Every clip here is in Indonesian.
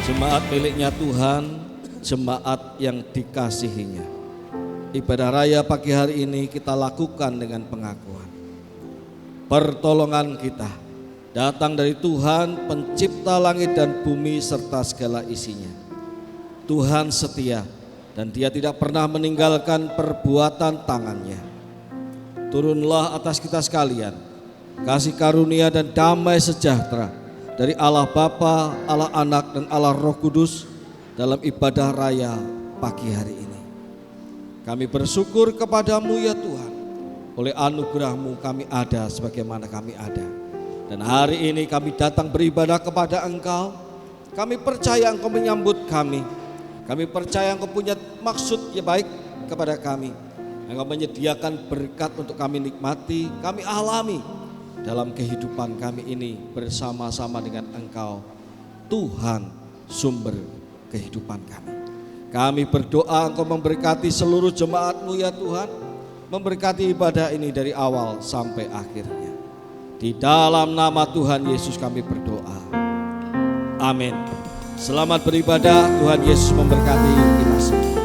Jemaat miliknya Tuhan, jemaat yang dikasihinya. Ibadah raya pagi hari ini kita lakukan dengan pengakuan. Pertolongan kita datang dari Tuhan, pencipta langit dan bumi serta segala isinya. Tuhan setia dan Dia tidak pernah meninggalkan perbuatan tangannya. Turunlah atas kita sekalian kasih karunia dan damai sejahtera dari Allah Bapa, Allah Anak, dan Allah Roh Kudus dalam ibadah raya pagi hari ini. Kami bersyukur kepadamu ya Tuhan, oleh anugerah-Mu kami ada sebagaimana kami ada. Dan hari ini kami datang beribadah kepada Engkau. Kami percaya Engkau menyambut kami. Kami percaya Engkau punya maksud yang baik kepada kami. Engkau menyediakan berkat untuk kami nikmati, kami alami dalam kehidupan kami ini bersama-sama dengan Engkau, Tuhan sumber kehidupan kami. Kami berdoa Engkau memberkati seluruh jemaat-Mu ya Tuhan, memberkati ibadah ini dari awal sampai akhirnya. Di dalam nama Tuhan Yesus kami berdoa. Amin. Selamat beribadah, Tuhan Yesus memberkati kita semua.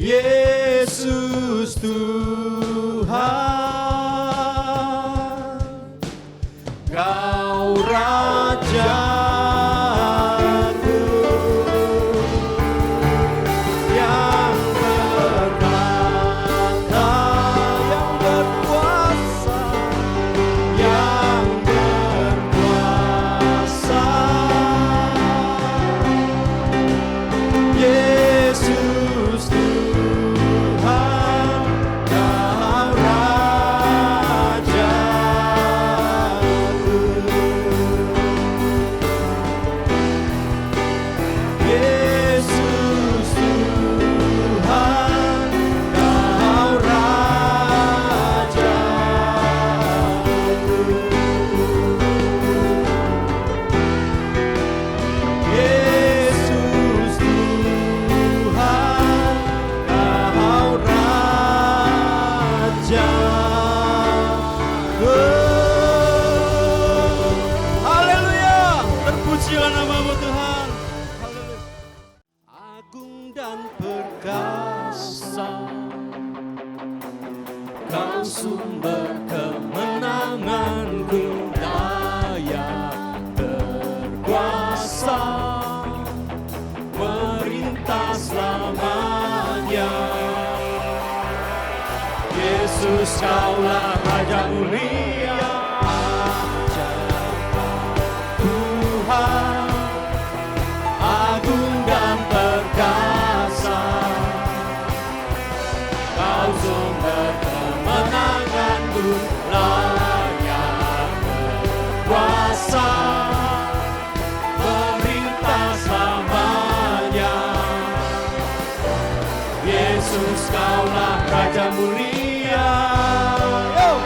Yesus Tuhan, Kau Rajaku yang bertata, yang berkuasa, yang berkuasa. Yesus Tuhan, Kau Rajaku. Yesus Tuhan, Kau Rajaku. Yesus Tuhan, Kau Rajaku. Haleluya, terpujilah nama-Mu Tuhan. Haleluya. Agung dan perkasa, Kau sumber kemenanganku, daya berkuasa, merintah selamanya. Yesus, Kaulah Raja mulia, Tuhan, agung dan perkasa, Kau sumber kemenanganku, layak berkuasa, memerintah selamanya. Yesus, Kaulah Raja mulia. Yo!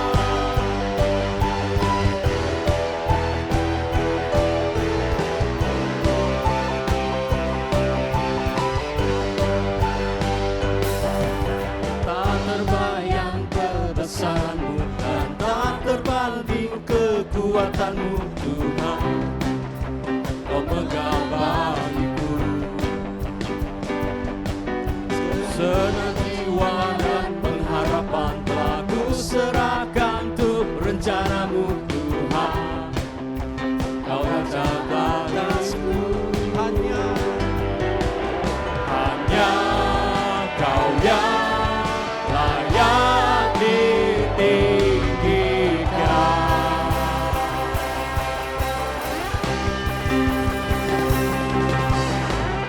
Tak terbayang kebesaran-Mu dan tak terbanding kekuatan-Mu, Tuhan. Kau megah bagiku. senang jiwa dan pengharapan telah ku serahkan untuk rencanamu Tuhan. Kau Raja bagasku, hanya Kau yang layak ditinggikan.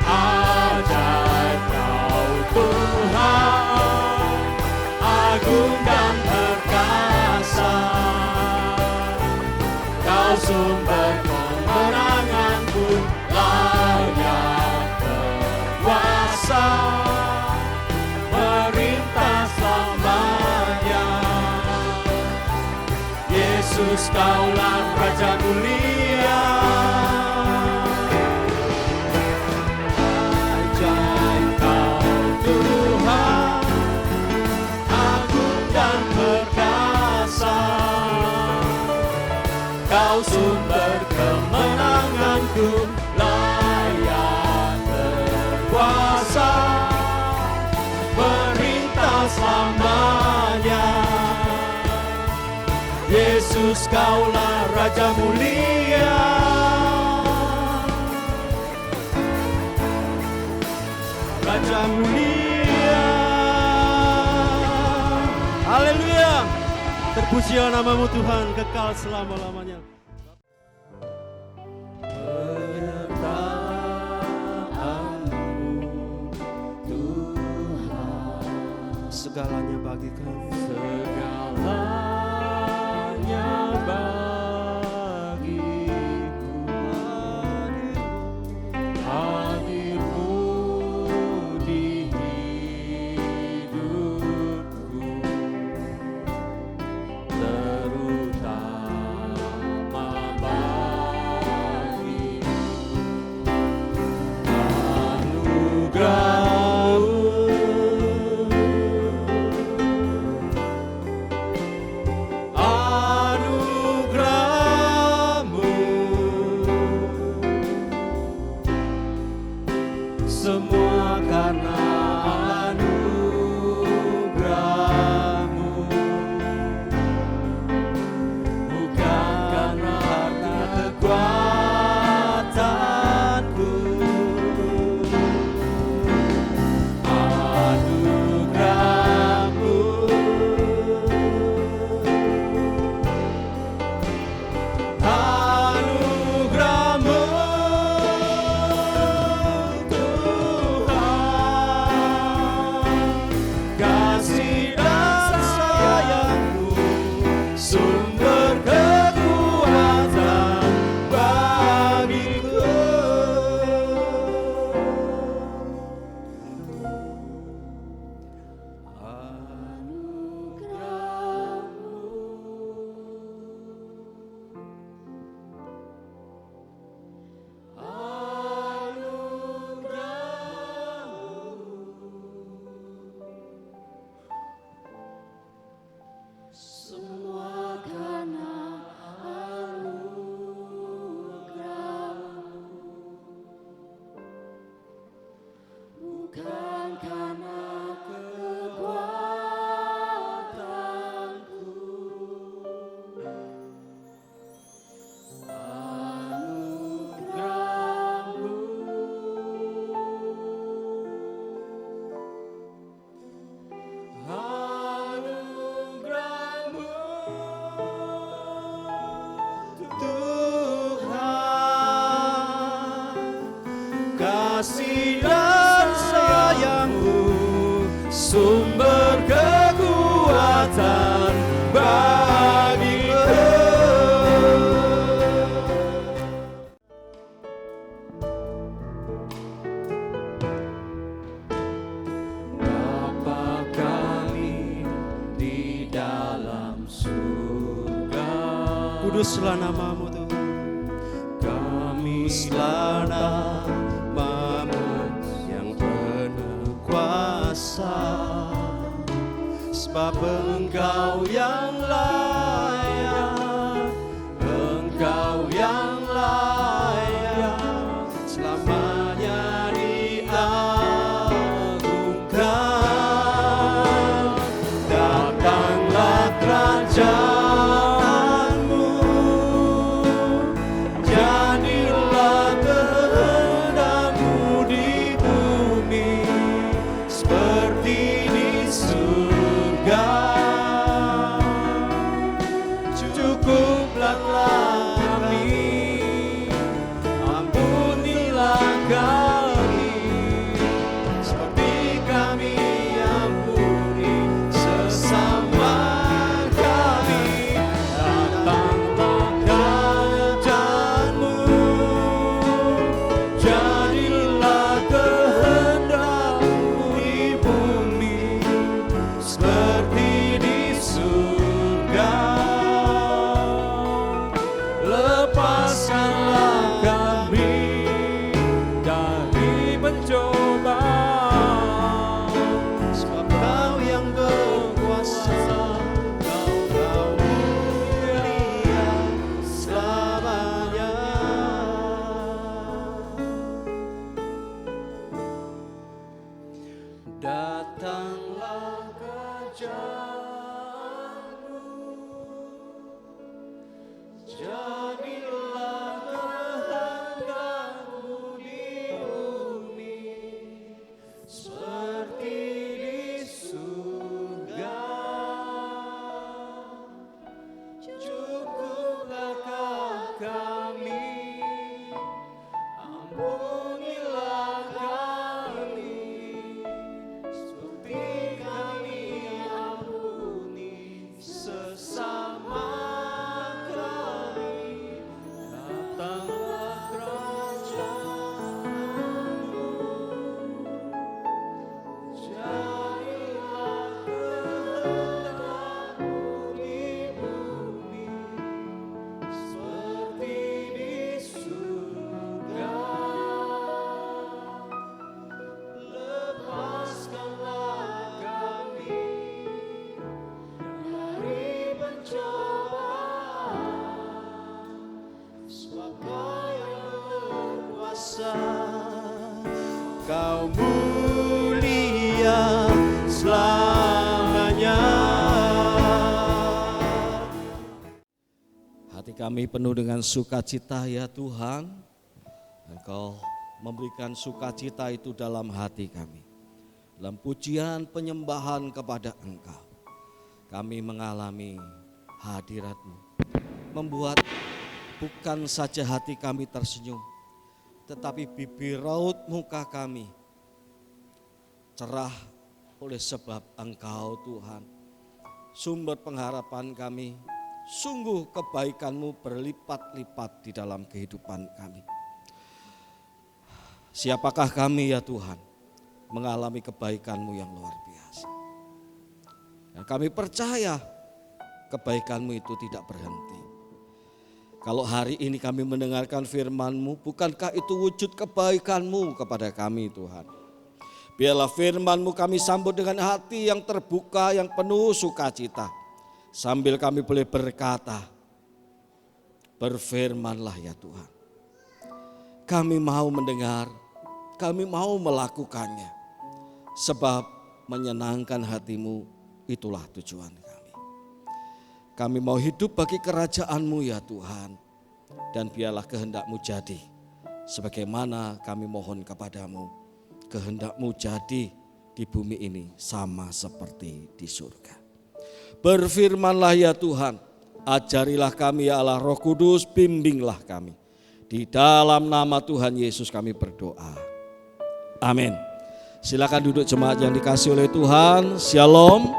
Ajaib Kau Tuhan, agung dan perkasa. Kau sumber kemenanganku, layak berkuasa, merintah selamanya. Yesus, Kaulah Raja mulia. Ajaib Kau Tuhan, agung dan perkasa. Kau sumber kemenanganku, layak berkuasa, perintah selamanya. Yesus, Kaulah Raja mulia. Raja mulia. Haleluya. Terpujilah namamu Tuhan, kekal selama-lamanya. Penyertaanmu Tuhan, segalanya bagi kami. Segalanya bagiku, hadirmu di hidupku, terutama bagiku. Anugerahmu, semua karena anugerahmu, bukan karena harta kekuatanku. Anugerahmu, anugerahmu Tuhan, kasih dan sayangmu, sumber kekuatan bagiku. Semua karena anugerahmu, bukan karena kekuatanku. Anugerahmu, anugerahmu Tuhan, kasih dan sayangmu, sumber kekuatan bagiku. Bapa kami di dalam surga, kuduslah namamu Tuhan. Kuduslah namamu yang penuh kuasa, sebab Engkau yang layak, Engkau yang layak, selamanya diagungkan. pencobaan. Sebab Kau yang berkuasa, Kau mulia selamanya. Datanglah kerajaanmu, jadilah kehendakmu di bumi seperti di surga. Cukuplah kami, ampunilah kami, seperti kami ampuni sesama kami. Datanglah kerajaanmu, jadilah kehendakmu di bumi seperti di surga. Lepaskanlah kami dari pencobaan, sebab Kau yang berkuasa, Kau mulia selamanya. Hati kami penuh dengan sukacita ya Tuhan. Engkau memberikan sukacita itu dalam hati kami. Dalam pujian penyembahan kepada Engkau, kami mengalami hadirat-Mu, membuat bukan saja hati kami tersenyum, tetapi bibir raut muka kami cerah oleh sebab Engkau Tuhan, sumber pengharapan kami. Sungguh kebaikan-Mu berlipat-lipat di dalam kehidupan kami. Siapakah kami ya Tuhan, mengalami kebaikan-Mu yang luar biasa. Dan kami percaya kebaikan-Mu itu tidak berhenti. Kalau hari ini kami mendengarkan firman-Mu, bukankah itu wujud kebaikan-Mu kepada kami Tuhan? Biarlah firman-Mu kami sambut dengan hati yang terbuka, yang penuh sukacita. Sambil kami boleh berkata, berfirmanlah ya Tuhan. Kami mau mendengar, kami mau melakukannya. Sebab menyenangkan hati-Mu itulah tujuan kami. Kami mau hidup bagi kerajaan-Mu ya Tuhan. Dan biarlah kehendak-Mu jadi. Sebagaimana kami mohon kepadamu, kehendak-Mu jadi di bumi ini sama seperti di surga. Berfirmanlah ya Tuhan, ajarilah kami ya Allah, Roh Kudus bimbinglah kami. Di dalam nama Tuhan Yesus kami berdoa. Amin. Silakan duduk jemaat yang dikasihi oleh Tuhan. Shalom.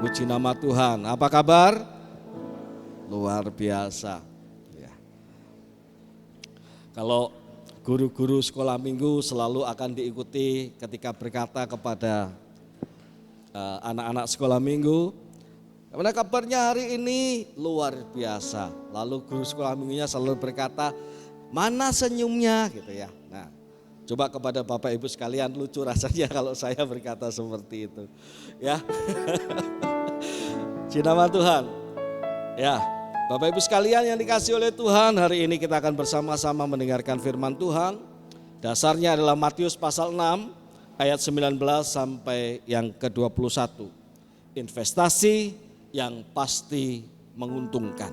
Puji nama Tuhan. Apa kabar? Luar biasa. Ya. Kalau guru-guru sekolah minggu selalu akan diikuti ketika berkata kepada anak-anak sekolah minggu, "Gimana kabarnya hari ini?" Luar biasa. Lalu guru sekolah minggunya selalu berkata, "Mana senyumnya?" gitu ya. Nah, coba kepada Bapak Ibu sekalian, lucu rasanya kalau saya berkata seperti itu. Ya. Puji nama Tuhan. Ya, Bapak Ibu sekalian yang dikasihi oleh Tuhan, hari ini kita akan bersama-sama mendengarkan firman Tuhan. Dasarnya adalah Matius pasal 6 ayat 19 sampai yang ke-21. Investasi yang pasti menguntungkan.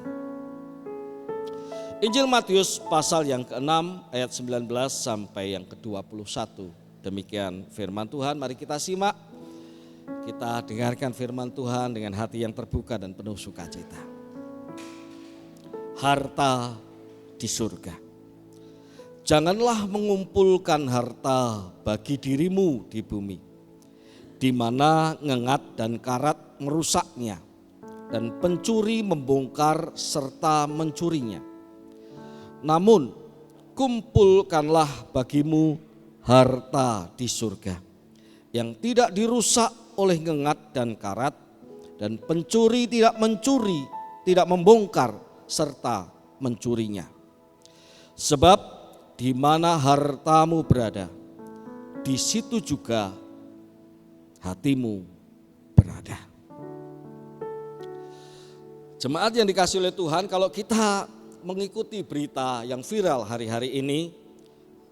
Injil Matius pasal yang ke-6 ayat 19 sampai yang ke-21. Demikian firman Tuhan, mari kita simak. Kita dengarkan firman Tuhan dengan hati yang terbuka dan penuh sukacita. Harta di surga. Janganlah mengumpulkan harta bagi dirimu di bumi, di mana ngengat dan karat merusaknya, dan pencuri membongkar serta mencurinya. Namun kumpulkanlah bagimu harta di surga, yang tidak dirusak oleh ngengat dan karat, dan pencuri tidak mencuri, tidak membongkar serta mencurinya. Sebab di mana hartamu berada, di situ juga hatimu berada. Jemaat yang dikasihi oleh Tuhan, kalau kita mengikuti berita yang viral hari-hari ini,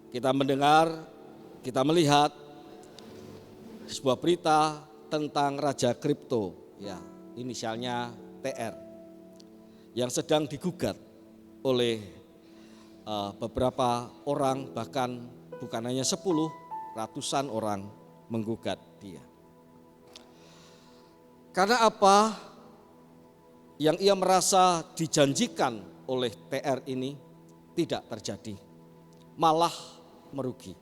kita mendengar, kita melihat sebuah berita tentang raja kripto, ya, inisialnya TR, yang sedang digugat oleh beberapa orang, bahkan bukan hanya 10, ratusan orang menggugat dia. Karena apa? Yang ia merasa dijanjikan oleh TR ini tidak terjadi, malah merugi.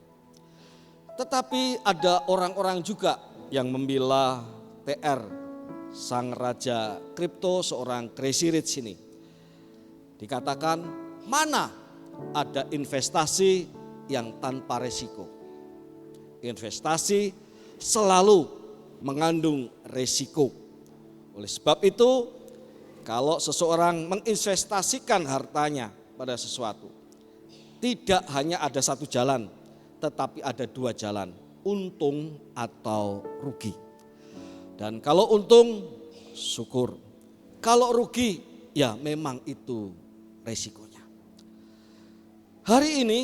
Tetapi ada orang-orang juga yang membela TR, sang raja kripto, seorang crazy rich ini. Dikatakan mana ada investasi yang tanpa resiko. Investasi selalu mengandung resiko. Oleh sebab itu, kalau seseorang menginvestasikan hartanya pada sesuatu, tidak hanya ada satu jalan, tetapi ada dua jalan, untung atau rugi. Dan kalau untung, syukur. Kalau rugi, ya memang itu resikonya. Hari ini,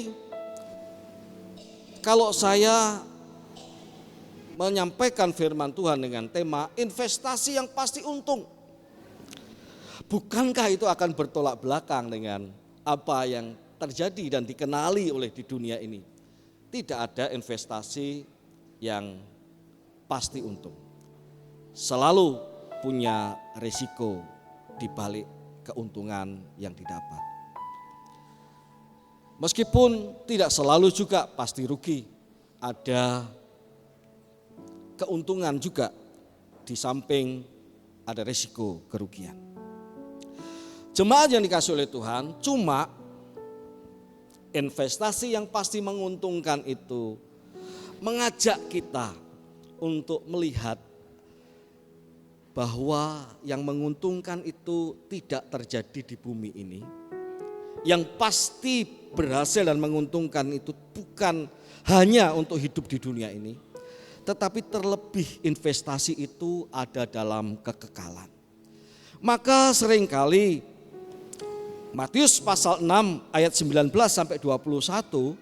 kalau saya menyampaikan firman Tuhan dengan tema investasi yang pasti untung, bukankah itu akan bertolak belakang dengan apa yang terjadi dan dikenali oleh di dunia ini? Tidak ada investasi yang pasti untung. Selalu punya risiko di balik keuntungan yang didapat. Meskipun tidak selalu juga pasti rugi, ada keuntungan juga di samping ada risiko kerugian. Jemaat yang dikasihi oleh Tuhan, cuma investasi yang pasti menguntungkan itu mengajak kita untuk melihat bahwa yang menguntungkan itu tidak terjadi di bumi ini. Yang pasti berhasil dan menguntungkan itu bukan hanya untuk hidup di dunia ini, tetapi terlebih investasi itu ada dalam kekekalan. Maka seringkali Matius pasal 6 ayat 19 sampai 21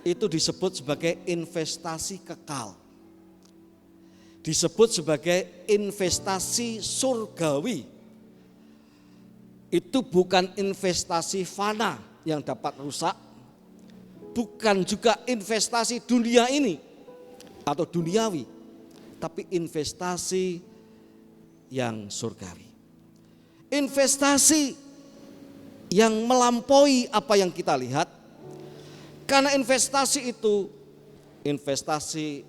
itu disebut sebagai investasi kekal. Disebut sebagai investasi surgawi. Itu bukan investasi fana yang dapat rusak, bukan juga investasi dunia ini atau duniawi, tapi investasi yang surgawi. Investasi yang melampaui apa yang kita lihat, karena investasi itu investasi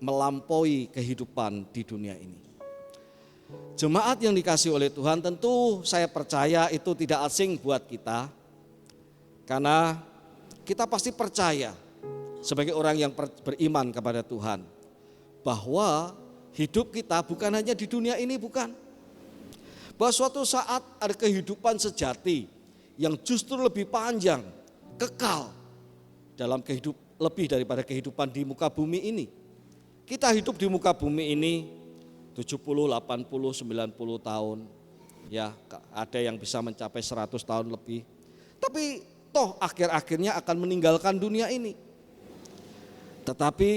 melampaui kehidupan di dunia ini. Jemaat yang dikasihi oleh Tuhan, tentu saya percaya itu tidak asing buat kita, karena kita pasti percaya sebagai orang yang beriman kepada Tuhan bahwa hidup kita bukan hanya di dunia ini, bukan. Bahwa suatu saat ada kehidupan sejati yang justru lebih panjang, kekal dalam kehidupan lebih daripada kehidupan di muka bumi ini. Kita hidup di muka bumi ini 70, 80, 90 tahun. Ya, ada yang bisa mencapai 100 tahun lebih. Tapi toh akhir-akhirnya akan meninggalkan dunia ini. Tetapi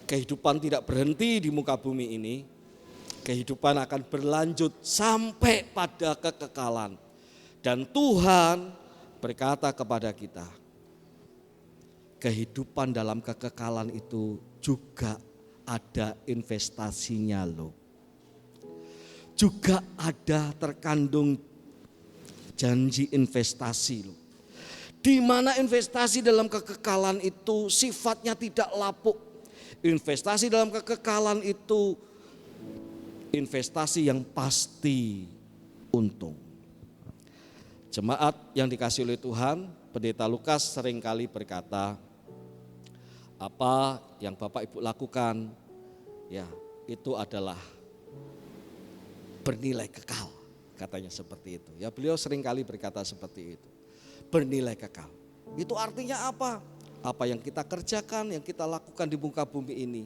kehidupan tidak berhenti di muka bumi ini. Kehidupan akan berlanjut sampai pada kekekalan. Dan Tuhan berkata kepada kita, kehidupan dalam kekekalan itu juga ada investasinya loh. Juga ada terkandung janji investasi loh. Di mana investasi dalam kekekalan itu sifatnya tidak lapuk. Investasi dalam kekekalan itu investasi yang pasti untung. Jemaat yang dikasihi oleh Tuhan, Pendeta Lukas seringkali berkata, apa yang Bapak Ibu lakukan, ya itu adalah bernilai kekal, katanya seperti itu. Ya beliau seringkali berkata seperti itu, bernilai kekal. Itu artinya apa? apa yang kita kerjakan, yang kita lakukan di muka bumi ini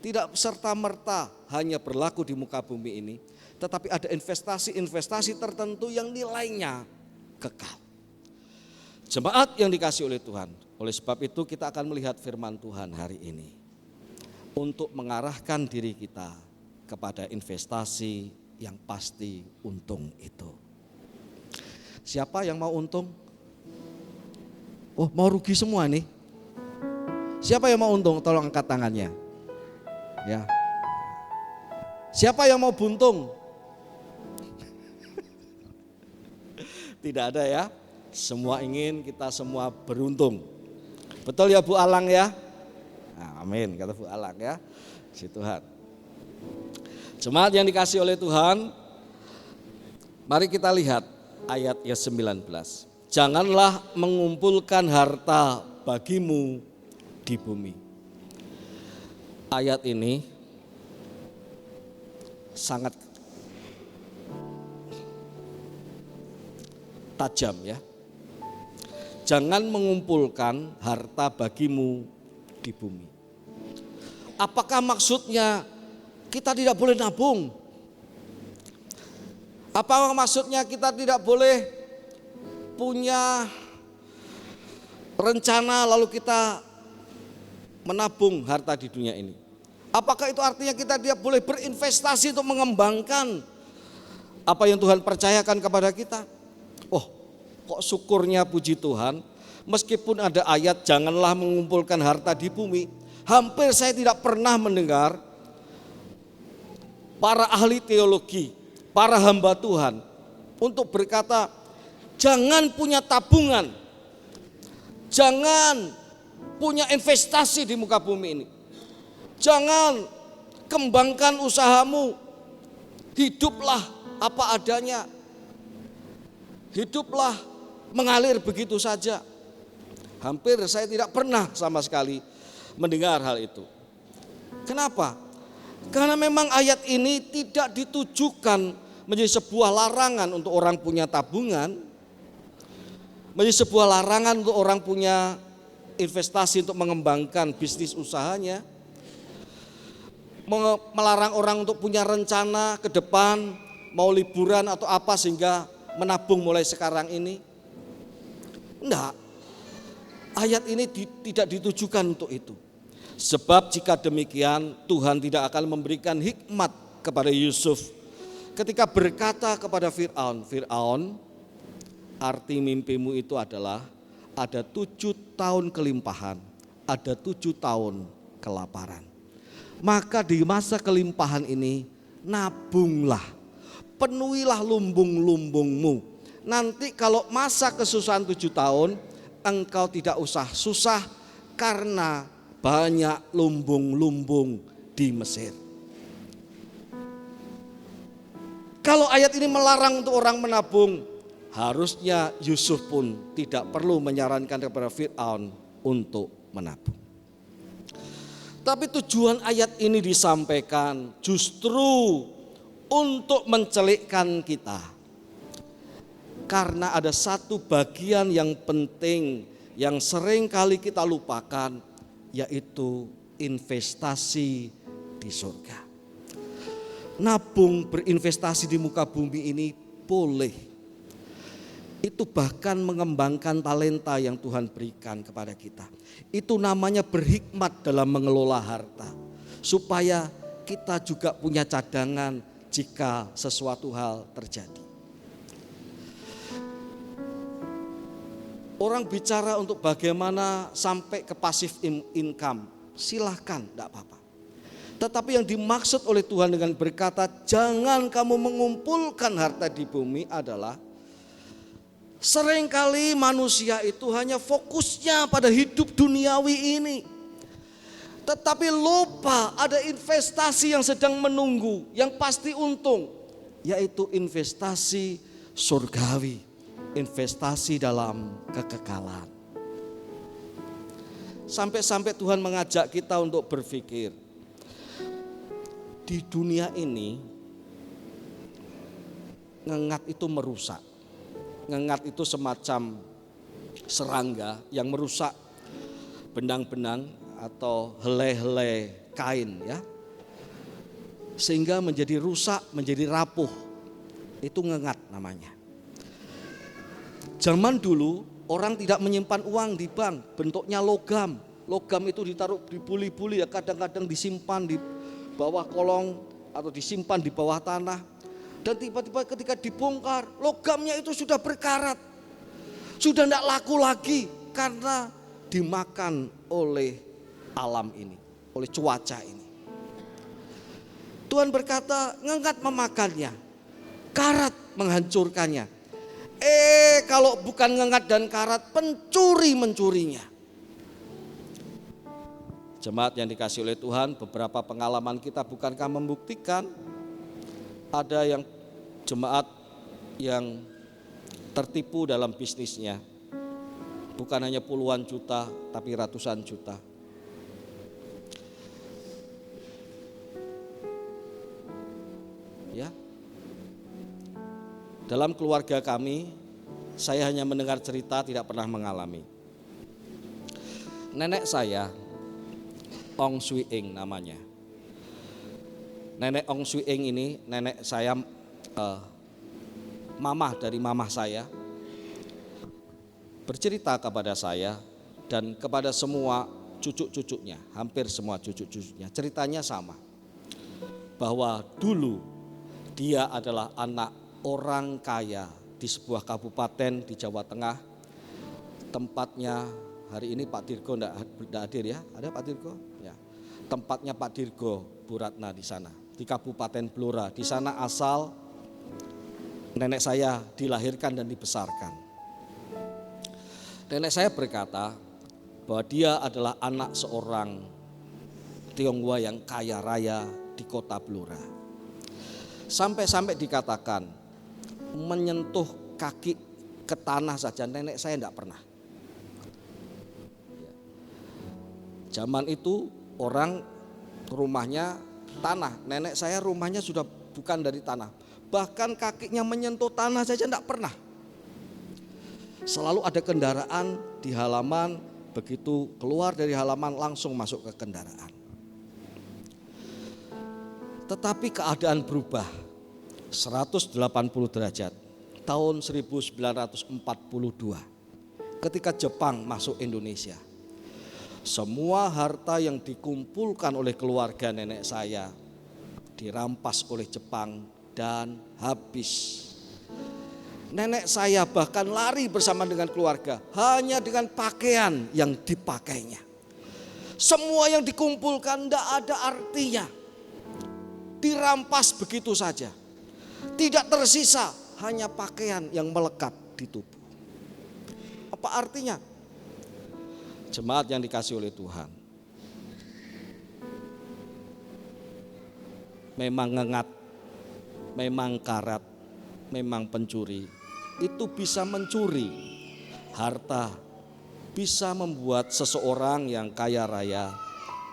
tidak serta-merta hanya berlaku di muka bumi ini, tetapi ada investasi-investasi tertentu yang nilainya kekal. Jemaat yang dikasihi oleh Tuhan, oleh sebab itu kita akan melihat firman Tuhan hari ini untuk mengarahkan diri kita kepada investasi yang pasti untung itu. Siapa yang mau untung? Oh, mau rugi semua nih? Siapa yang mau untung? Tolong angkat tangannya. Ya. Siapa yang mau buntung? Tidak ada ya. Semua ingin kita semua beruntung. Betul ya Bu Alang ya? Nah, amin kata Bu Alang ya. Si Tuhan. Jemaat yang dikasihi oleh Tuhan, mari kita lihat ayat yang 19. Janganlah mengumpulkan harta bagimu di bumi. Ayat ini sangat tajam ya. Jangan mengumpulkan harta bagimu di bumi. Apakah maksudnya kita tidak boleh nabung? Apakah maksudnya kita tidak boleh punya rencana lalu kita menabung harta di dunia ini? Apakah itu artinya kita tidak boleh berinvestasi untuk mengembangkan apa yang Tuhan percayakan kepada kita? Oh, kok syukurnya puji Tuhan, meskipun ada ayat janganlah mengumpulkan harta di bumi, hampir saya tidak pernah mendengar para ahli teologi, para hamba Tuhan untuk berkata jangan punya tabungan, jangan punya investasi di muka bumi ini, jangan kembangkan usahamu, hiduplah apa adanya, hiduplah mengalir begitu saja. Hampir saya tidak pernah sama sekali mendengar hal itu. Kenapa? Karena memang ayat ini tidak ditujukan menjadi sebuah larangan untuk orang punya tabungan, menjadi sebuah larangan untuk orang punya investasi untuk mengembangkan bisnis usahanya, melarang orang untuk punya rencana ke depan, mau liburan atau apa sehingga menabung mulai sekarang ini. Enggak, ayat ini tidak ditujukan untuk itu. Sebab jika demikian Tuhan tidak akan memberikan hikmat kepada Yusuf ketika berkata kepada Fir'aun, Fir'aun, arti mimpimu itu adalah ada 7 tahun kelimpahan, ada 7 tahun kelaparan. Maka di masa kelimpahan ini nabunglah, penuhilah lumbung-lumbungmu. Nanti kalau masa kesusahan 7 tahun engkau tidak usah susah karena banyak lumbung-lumbung di Mesir. Kalau ayat ini melarang untuk orang menabung, harusnya Yusuf pun tidak perlu menyarankan kepada Fir'aun untuk menabung. Tapi tujuan ayat ini disampaikan justru untuk mencelikkan kita. Karena ada satu bagian yang penting yang sering kali kita lupakan, yaitu investasi di surga. Nabung, berinvestasi di muka bumi ini boleh. Itu bahkan mengembangkan talenta yang Tuhan berikan kepada kita. Itu namanya berhikmat dalam mengelola harta. Supaya kita juga punya cadangan jika sesuatu hal terjadi. Orang bicara untuk bagaimana sampai ke passive income, silahkan, tidak apa-apa. Tetapi yang dimaksud oleh Tuhan dengan berkata jangan kamu mengumpulkan harta di bumi adalah seringkali manusia itu hanya fokusnya pada hidup duniawi ini. Tetapi lupa ada investasi yang sedang menunggu, yang pasti untung, yaitu investasi surgawi. Investasi dalam kekekalan. Sampai-sampai Tuhan mengajak kita untuk berpikir, di dunia ini ngengat itu merusak. Ngengat itu semacam serangga yang merusak benang-benang atau helai-helai kain ya. Sehingga menjadi rusak, menjadi rapuh. Itu ngengat namanya. Zaman dulu orang tidak menyimpan uang di bank, bentuknya logam. Logam itu ditaruh di buli-buli ya, kadang-kadang disimpan di bawah kolong atau disimpan di bawah tanah. Dan tiba-tiba ketika dibongkar, logamnya itu sudah berkarat. Sudah tidak laku lagi karena dimakan oleh alam ini, oleh cuaca ini. Tuhan berkata, ngengat memakannya, karat menghancurkannya. Kalau bukan ngengat dan karat, pencuri mencurinya. Jemaat yang dikasihi oleh Tuhan, beberapa pengalaman kita bukankah membuktikan ada yang jemaat yang tertipu dalam bisnisnya. Bukan hanya puluhan juta, tapi ratusan juta. Ya. Dalam keluarga kami, saya hanya mendengar cerita, tidak pernah mengalami. Nenek saya, Ong Sui Ing namanya. Nenek Ong Sui Ing ini, nenek saya, mamah dari mamah saya, bercerita kepada saya dan kepada semua cucu-cucunya, hampir semua cucu-cucunya. Ceritanya sama, bahwa dulu dia adalah anak orang kaya di sebuah kabupaten di Jawa Tengah. Tempatnya, hari ini Pak Dirgo tidak hadir ya, ada Pak Dirgo? Ya. Tempatnya Pak Dirgo Bu Ratna di sana, di Kabupaten Blora. Di sana asal nenek saya dilahirkan dan dibesarkan. Nenek saya berkata bahwa dia adalah anak seorang Tionghoa yang kaya raya di kota Blora. Sampai-sampai dikatakan menyentuh kaki ke tanah saja nenek saya tidak pernah. Zaman itu orang rumahnya tanah, nenek saya rumahnya sudah bukan dari tanah. Bahkan kakinya menyentuh tanah saja tidak pernah. Selalu ada kendaraan di halaman, begitu keluar dari halaman langsung masuk ke kendaraan. Tetapi keadaan berubah 180 derajat tahun 1942 ketika Jepang masuk Indonesia. Semua harta yang dikumpulkan oleh keluarga nenek saya dirampas oleh Jepang dan habis. Nenek saya bahkan lari bersama dengan keluarga hanya dengan pakaian yang dipakainya. Semua yang dikumpulkan tidak ada artinya. Dirampas begitu saja. Tidak tersisa, hanya pakaian yang melekat di tubuh. Apa artinya? Jemaat yang dikasihi oleh Tuhan, memang ngengat, memang karat, memang pencuri, itu bisa mencuri harta, bisa membuat seseorang yang kaya raya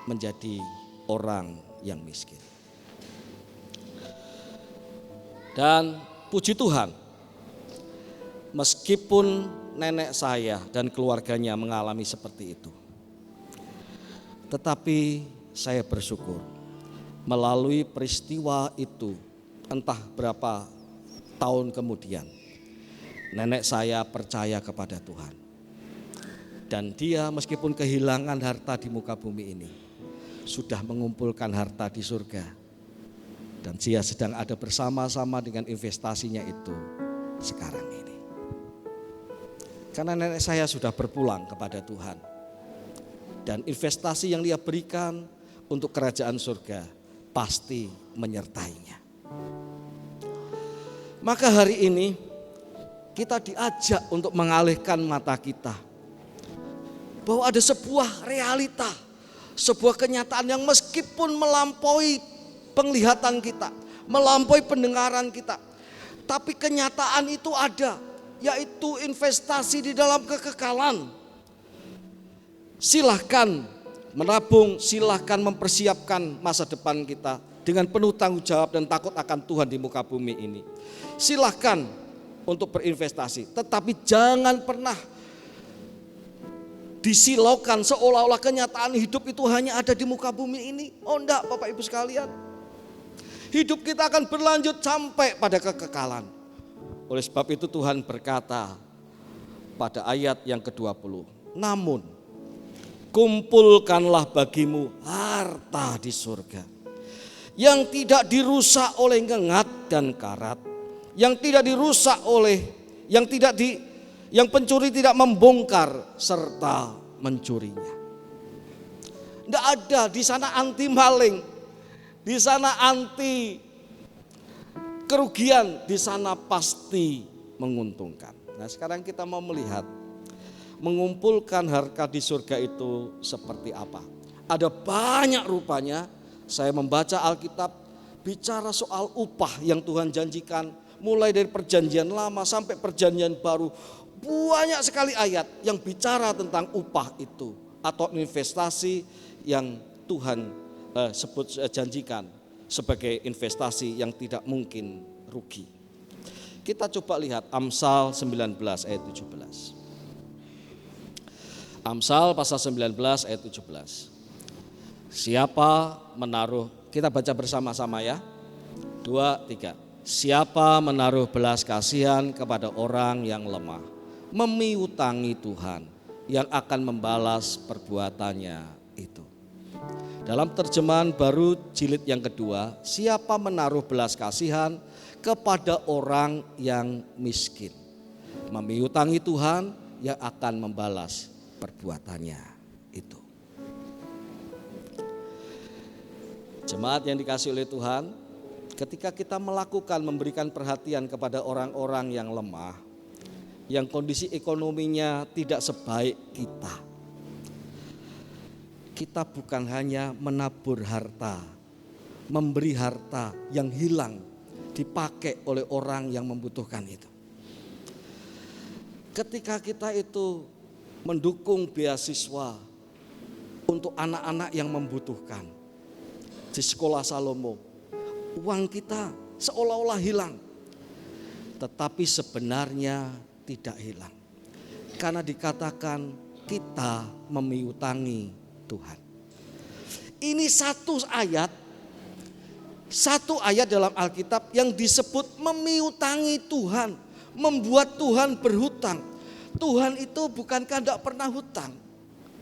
menjadi orang yang miskin. Dan puji Tuhan, meskipun nenek saya dan keluarganya mengalami seperti itu, tetapi saya bersyukur melalui peristiwa itu, entah berapa tahun kemudian, nenek saya percaya kepada Tuhan. Dan dia meskipun kehilangan harta di muka bumi ini, sudah mengumpulkan harta di surga. Dan dia sedang ada bersama-sama dengan investasinya itu sekarang ini. Karena nenek saya sudah berpulang kepada Tuhan. Dan investasi yang dia berikan untuk kerajaan surga pasti menyertainya. Maka hari ini kita diajak untuk mengalihkan mata kita. Bahwa ada sebuah realita, sebuah kenyataan yang meskipun melampaui penglihatan kita, melampaui pendengaran kita, tapi kenyataan itu ada, yaitu investasi di dalam kekekalan. Silahkan menabung, silahkan mempersiapkan masa depan kita dengan penuh tanggung jawab dan takut akan Tuhan di muka bumi ini. Silahkan untuk berinvestasi, tetapi jangan pernah disilaukan seolah-olah kenyataan hidup itu hanya ada di muka bumi ini. Oh enggak Bapak Ibu sekalian. Hidup kita akan berlanjut sampai pada kekekalan. Oleh sebab itu Tuhan berkata pada ayat yang ke-20. Namun kumpulkanlah bagimu harta di surga yang tidak dirusak oleh ngengat dan karat, yang tidak dirusak oleh yang pencuri tidak membongkar serta mencurinya. Tidak ada di sana anti maling, di sana anti kerugian, di sana pasti menguntungkan. Nah, sekarang kita mau melihat mengumpulkan harta di surga itu seperti apa. Ada banyak rupanya. Saya membaca Alkitab bicara soal upah yang Tuhan janjikan, mulai dari perjanjian lama sampai perjanjian baru. Banyak sekali ayat yang bicara tentang upah itu atau investasi yang Tuhan janjikan sebagai investasi yang tidak mungkin rugi. Kita coba lihat Amsal 19 ayat 17. Amsal pasal 19 ayat 17. Siapa menaruh, kita baca bersama-sama ya. 2, 3. Siapa menaruh belas kasihan kepada orang yang lemah, memiutangi Tuhan yang akan membalas perbuatannya itu. Dalam terjemahan baru jilid yang kedua, siapa menaruh belas kasihan kepada orang yang miskin, memiutangi Tuhan yang akan membalas perbuatannya itu. Jemaat yang dikasihi oleh Tuhan, ketika kita memberikan perhatian kepada orang-orang yang lemah, yang kondisi ekonominya tidak sebaik kita bukan hanya menabur harta, memberi harta yang hilang dipakai oleh orang yang membutuhkan itu. Ketika kita itu mendukung beasiswa untuk anak-anak yang membutuhkan di sekolah Salomo, uang kita seolah-olah hilang, tetapi sebenarnya tidak hilang, karena dikatakan kita memiutangi Tuhan. Ini satu ayat dalam Alkitab yang disebut memiutangi Tuhan, membuat Tuhan berhutang. Tuhan itu bukankah tidak pernah hutang?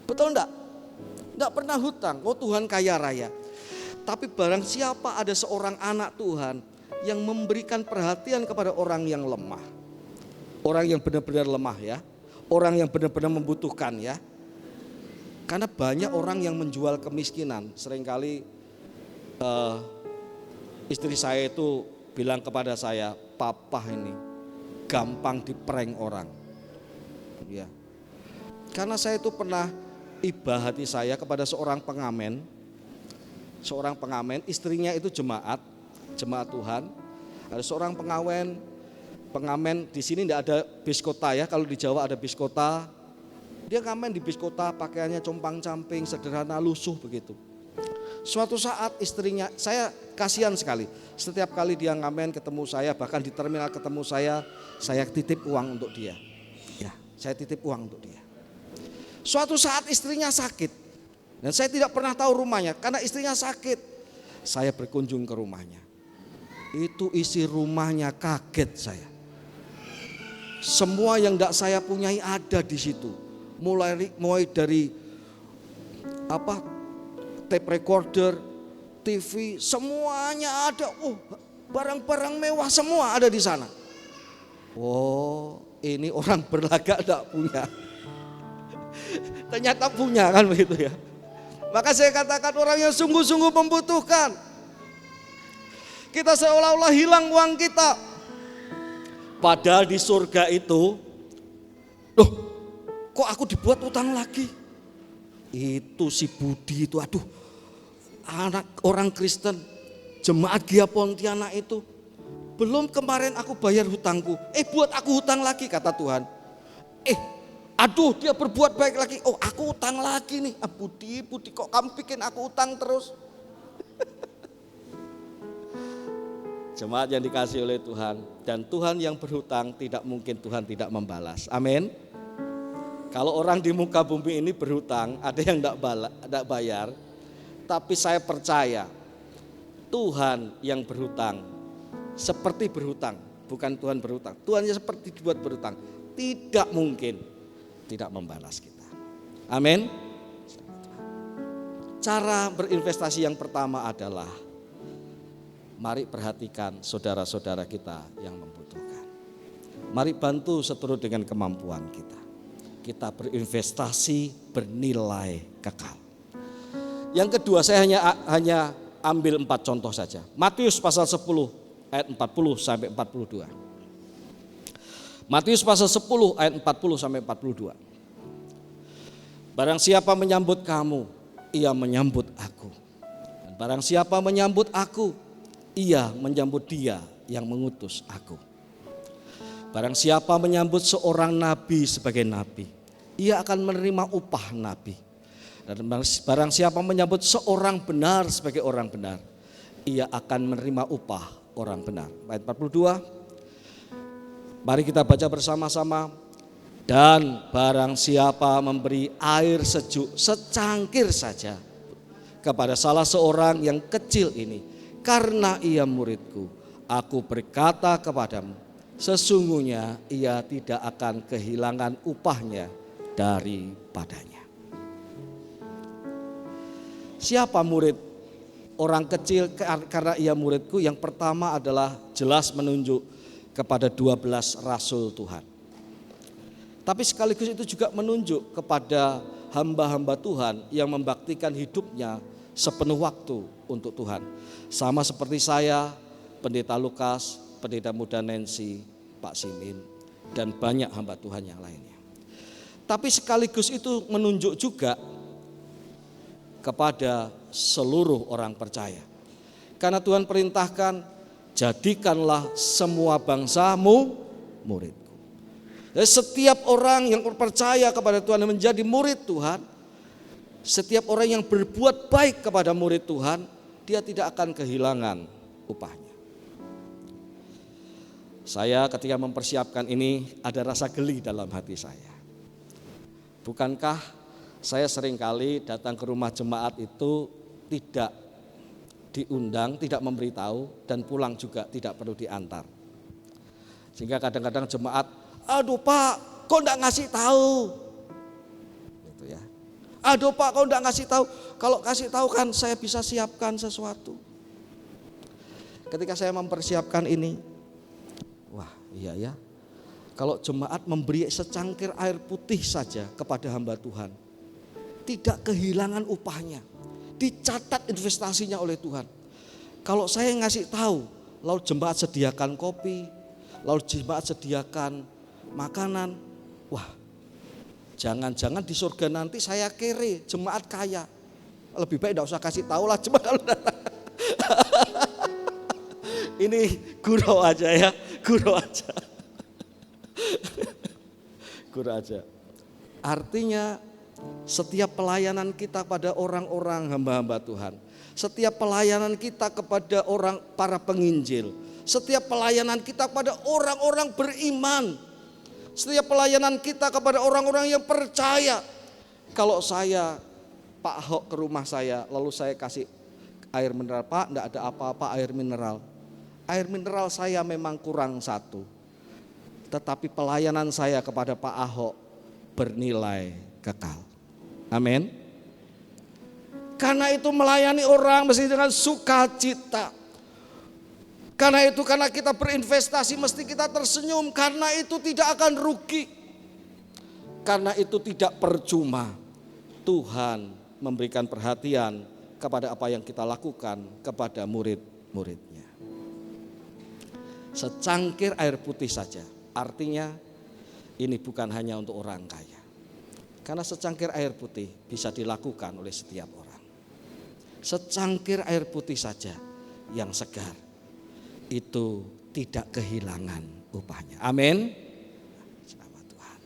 Betul enggak? Tidak pernah hutang. Oh, Tuhan kaya raya. Tapi barang siapa ada seorang anak Tuhan yang memberikan perhatian kepada orang yang lemah, orang yang benar-benar lemah ya, orang yang benar-benar membutuhkan ya. Karena banyak orang yang menjual kemiskinan. Seringkali istri saya itu bilang kepada saya, papa ini gampang diprank orang. Ya. Karena saya itu pernah iba hati saya kepada seorang pengamen, istrinya itu jemaat Tuhan. Ada seorang pengamen di sini tidak ada bis kota ya, kalau di Jawa ada bis kota. Dia ngamen di bis kota, pakaiannya compang-camping, sederhana, lusuh begitu. Suatu saat istrinya, saya kasihan sekali. Setiap kali dia ngamen ketemu saya, bahkan di terminal ketemu saya titip uang untuk dia. Ya, saya titip uang untuk dia. Suatu saat istrinya sakit. Dan saya tidak pernah tahu rumahnya karena istrinya sakit. Saya berkunjung ke rumahnya. Itu isi rumahnya, kaget saya. Semua yang tidak saya punyai ada di situ. Mulai dari tape recorder, TV, semuanya ada. Oh, barang-barang mewah semua ada di sana. Oh, ini orang berlagak tidak punya. Ternyata punya kan begitu ya. Maka saya katakan orang yang sungguh-sungguh membutuhkan. Kita seolah-olah hilang uang kita. Padahal di surga itu, loh kok aku dibuat utang lagi? Itu si Budi itu, aduh, anak orang Kristen, jemaat Gia Pontianak itu. Belum kemarin aku bayar hutangku, buat aku hutang lagi kata Tuhan. Aduh, dia berbuat baik lagi. Oh, aku utang lagi nih. Budi, kok kamu bikin aku utang terus? Jemaat yang dikasihi oleh Tuhan, dan Tuhan yang berhutang tidak mungkin Tuhan tidak membalas. Amin. Kalau orang di muka bumi ini berhutang, ada yang tidak bayar, tapi saya percaya Tuhan yang berhutang, seperti berhutang, bukan Tuhan berhutang. Tuhannya seperti dibuat berhutang, tidak mungkin tidak membalas kita. Amin. Cara berinvestasi yang pertama adalah mari perhatikan saudara-saudara kita yang membutuhkan. Mari bantu seturut dengan kemampuan kita. Kita berinvestasi bernilai kekal. Yang kedua, saya hanya ambil 4 contoh saja. Matius pasal 10 ayat 40 sampai 42. Matius pasal 10 ayat 40 sampai 42. Barang siapa menyambut kamu, ia menyambut aku. Dan barang siapa menyambut aku, ia menyambut dia yang mengutus aku. Barang siapa menyambut seorang nabi sebagai nabi, ia akan menerima upah nabi. Dan barang siapa menyambut seorang benar sebagai orang benar, ia akan menerima upah orang benar. Ayat 42, mari kita baca bersama-sama. Dan barang siapa memberi air sejuk secangkir saja kepada salah seorang yang kecil ini, karena ia muridku, aku berkata kepadamu, sesungguhnya ia tidak akan kehilangan upahnya daripadanya. Siapa murid orang kecil karena ia muridku? Yang pertama adalah jelas menunjuk kepada 12 rasul Tuhan. Tapi sekaligus itu juga menunjuk kepada hamba-hamba Tuhan yang membaktikan hidupnya sepenuh waktu untuk Tuhan. Sama seperti saya, Pendeta Lukas, Pendeta Muda Nancy, Pak Simin, dan banyak hamba Tuhan yang lainnya. Tapi sekaligus itu menunjuk juga kepada seluruh orang percaya. Karena Tuhan perintahkan, jadikanlah semua bangsamu muridku. Dan setiap orang yang percaya kepada Tuhan dan menjadi murid Tuhan, setiap orang yang berbuat baik kepada murid Tuhan, dia tidak akan kehilangan upahnya. Saya ketika mempersiapkan ini ada rasa geli dalam hati saya. Bukankah saya seringkali datang ke rumah jemaat itu tidak diundang, tidak memberitahu, dan pulang juga tidak perlu diantar. Sehingga kadang-kadang jemaat, aduh Pak, kok enggak ngasih tahu? Gitu ya. Aduh Pak, kok enggak ngasih tahu? Kalau kasih tahu kan saya bisa siapkan sesuatu. Ketika saya mempersiapkan ini, wah iya ya, kalau jemaat memberi secangkir air putih saja kepada hamba Tuhan, tidak kehilangan upahnya, dicatat investasinya oleh Tuhan. Kalau saya ngasih tahu, lalu jemaat sediakan kopi, lalu jemaat sediakan makanan, wah jangan-jangan di surga nanti saya kere, jemaat kaya. Lebih baik tidak usah kasih tahu lah jemaat kalau datang. Ini gurau aja ya, gurau aja. Gurau aja. Artinya setiap pelayanan kita pada orang-orang hamba-hamba Tuhan, setiap pelayanan kita kepada orang para penginjil, setiap pelayanan kita kepada orang-orang beriman, setiap pelayanan kita kepada orang-orang yang percaya. Kalau saya Pak Ahok ke rumah saya, lalu saya kasih air mineral, Pak enggak ada apa-apa air mineral. Air mineral saya memang kurang satu, tetapi pelayanan saya kepada Pak Ahok bernilai kekal. Amin. Karena itu melayani orang mesti dengan sukacita. Karena itu, karena kita berinvestasi mesti kita tersenyum. Karena itu tidak akan rugi. Karena itu tidak percuma. Tuhan memberikan perhatian kepada apa yang kita lakukan kepada murid-muridnya. Secangkir air putih saja. Artinya ini bukan hanya untuk orang kaya. Karena secangkir air putih bisa dilakukan oleh setiap orang. Secangkir air putih saja yang segar, itu tidak kehilangan upahnya. Amin. Selamat Tuhan.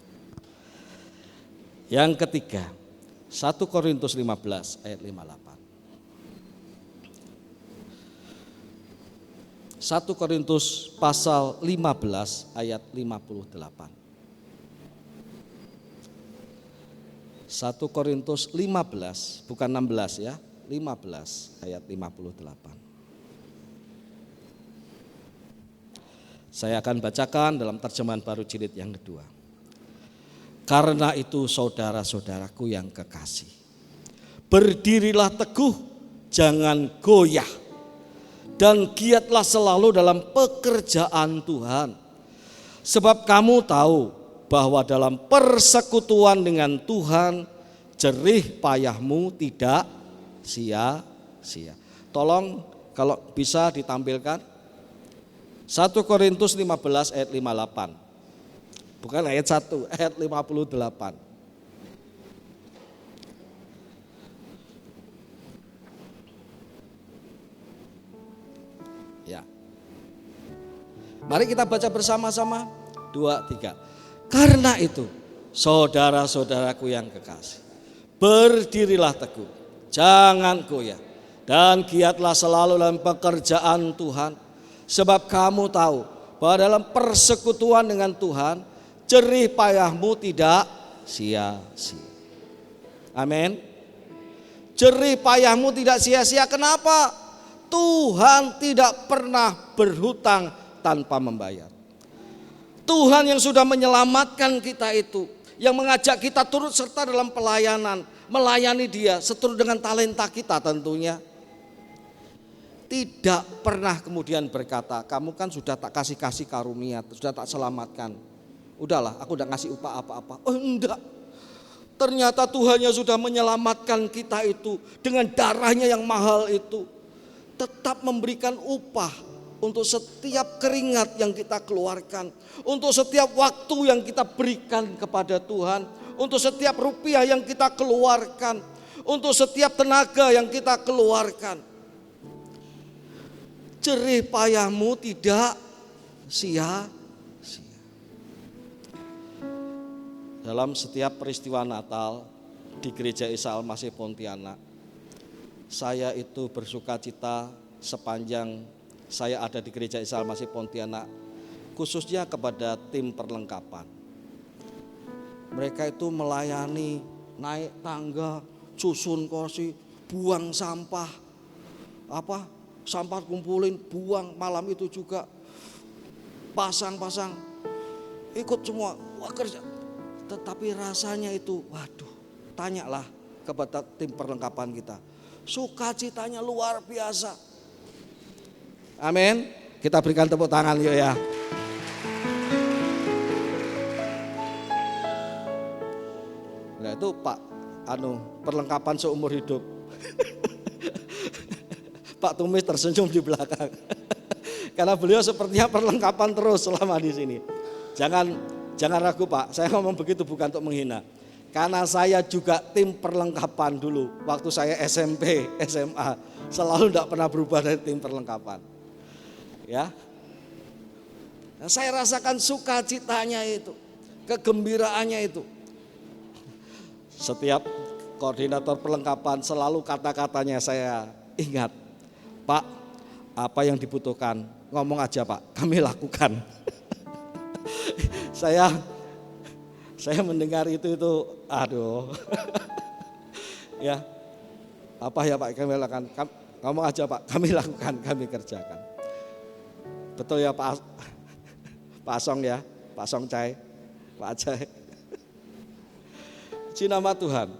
Yang ketiga, 1 Korintus 15 ayat 58. 1 Korintus pasal 15 ayat 58. 1 Korintus 15, bukan 16 ya, 15 ayat 58. Saya akan bacakan dalam terjemahan baru jilid yang kedua. Karena itu saudara-saudaraku yang kekasih, berdirilah teguh, jangan goyah, dan giatlah selalu dalam pekerjaan Tuhan. Sebab kamu tahu bahwa dalam persekutuan dengan Tuhan, jerih payahmu tidak sia-sia. Tolong kalau bisa ditampilkan 1 Korintus 15 ayat 58. Bukan ayat 1, ayat 58. Ya. Mari kita baca bersama-sama. 2, 3. Karena itu, saudara-saudaraku yang kekasih, berdirilah teguh, jangan goyah, dan giatlah selalu dalam pekerjaan Tuhan. Sebab kamu tahu bahwa dalam persekutuan dengan Tuhan, jerih payahmu tidak sia-sia. Amin. Jerih payahmu tidak sia-sia. Kenapa? Tuhan tidak pernah berhutang tanpa membayar. Tuhan yang sudah menyelamatkan kita itu, yang mengajak kita turut serta dalam pelayanan, melayani Dia seturut dengan talenta kita tentunya. Tidak pernah kemudian berkata, kamu kan sudah tak kasih karunia, sudah tak selamatkan. Udahlah, aku udah ngasih upah apa-apa. Oh enggak. Ternyata Tuhan yang sudah menyelamatkan kita itu dengan darahnya yang mahal itu, tetap memberikan upah untuk setiap keringat yang kita keluarkan, untuk setiap waktu yang kita berikan kepada Tuhan, untuk setiap rupiah yang kita keluarkan, untuk setiap tenaga yang kita keluarkan. Jerih payahmu tidak sia-sia. Dalam setiap peristiwa Natal di Gereja Isa Al-Masih Pontianak, saya itu bersuka cita sepanjang saya ada di Gereja Isa Al-Masih Pontianak, khususnya kepada tim perlengkapan. Mereka itu melayani, naik tangga, susun kursi, buang sampah, sampah kumpulin, buang, malam itu juga pasang-pasang, ikut semua, wah kerja. Tetapi rasanya itu, waduh, tanyalah kepada tim perlengkapan kita, sukacitanya luar biasa. Amin. Kita berikan tepuk tangan yuk ya. Nah itu Pak, perlengkapan seumur hidup. Pak Tumis tersenyum di belakang. Karena beliau sepertinya perlengkapan terus selama di sini. Jangan ragu Pak, saya ngomong begitu bukan untuk menghina. Karena saya juga tim perlengkapan dulu. Waktu saya SMP, SMA, selalu tidak pernah berubah dari tim perlengkapan. Ya, nah, saya rasakan sukacitanya itu, kegembiraannya itu. Setiap koordinator perlengkapan selalu kata-katanya saya ingat, Pak, apa yang dibutuhkan, ngomong aja Pak, kami lakukan. Saya mendengar itu aduh. Ya, apa ya Pak, kami lakukan, ngomong aja Pak, kami lakukan, kami kerjakan. Betul ya Pak Song ya, Pak Song Cai, Pak Acai. Puji nama Tuhan.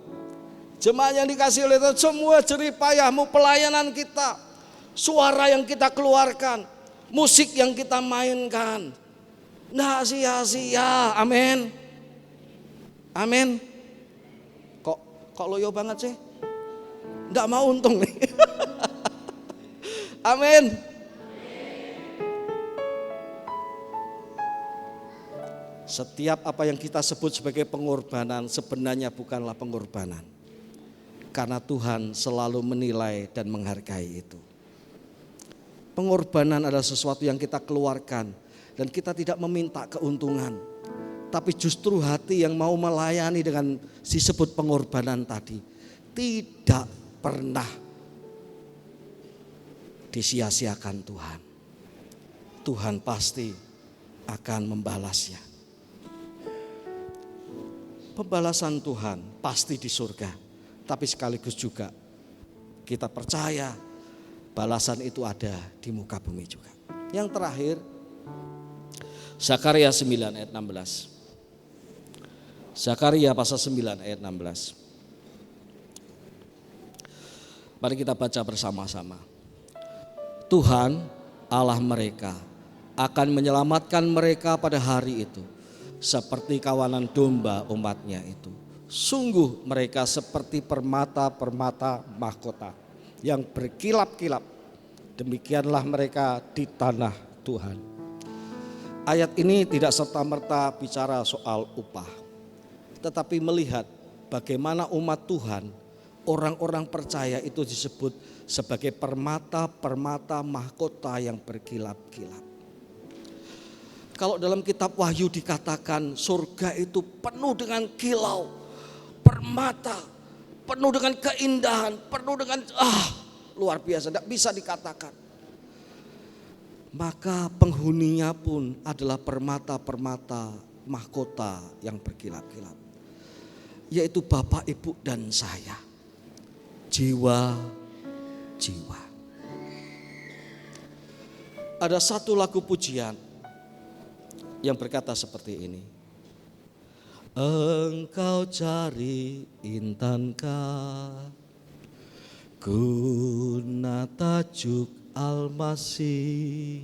Jemaat yang dikasih oleh Tuhan, semua jerih payahmu, pelayanan kita, suara yang kita keluarkan, musik yang kita mainkan, nggak sia-sia. Amin. Amin. Kok loyo banget sih? Nggak mau untung nih. Amin. Setiap apa yang kita sebut sebagai pengorbanan sebenarnya bukanlah pengorbanan. Karena Tuhan selalu menilai dan menghargai itu. Pengorbanan adalah sesuatu yang kita keluarkan dan kita tidak meminta keuntungan. Tapi justru hati yang mau melayani dengan disebut pengorbanan tadi tidak pernah disia-siakan Tuhan. Tuhan pasti akan membalasnya. pembalasan Tuhan pasti di surga, tapi sekaligus juga kita percaya balasan itu ada di muka bumi juga. Yang terakhir, Zakaria 9 ayat 16. Zakaria pasal 9 ayat 16. Mari kita baca bersama-sama. Tuhan Allah mereka akan menyelamatkan mereka pada hari itu, seperti kawanan domba umatnya itu. Sungguh mereka seperti permata-permata mahkota yang berkilap-kilap. Demikianlah mereka di tanah Tuhan. Ayat ini tidak serta-merta bicara soal upah, tetapi melihat bagaimana umat Tuhan, orang-orang percaya itu disebut sebagai permata-permata mahkota yang berkilap-kilap. Kalau dalam kitab Wahyu dikatakan surga itu penuh dengan kilau, permata, penuh dengan keindahan, penuh dengan luar biasa, tidak bisa dikatakan. Maka penghuninya pun adalah permata-permata mahkota yang berkilap-kilap, yaitu Bapak, Ibu, dan saya. Jiwa-jiwa. Ada satu lagu pujian yang berkata seperti ini. Engkau cari intankah guna tajuk Al-Masih,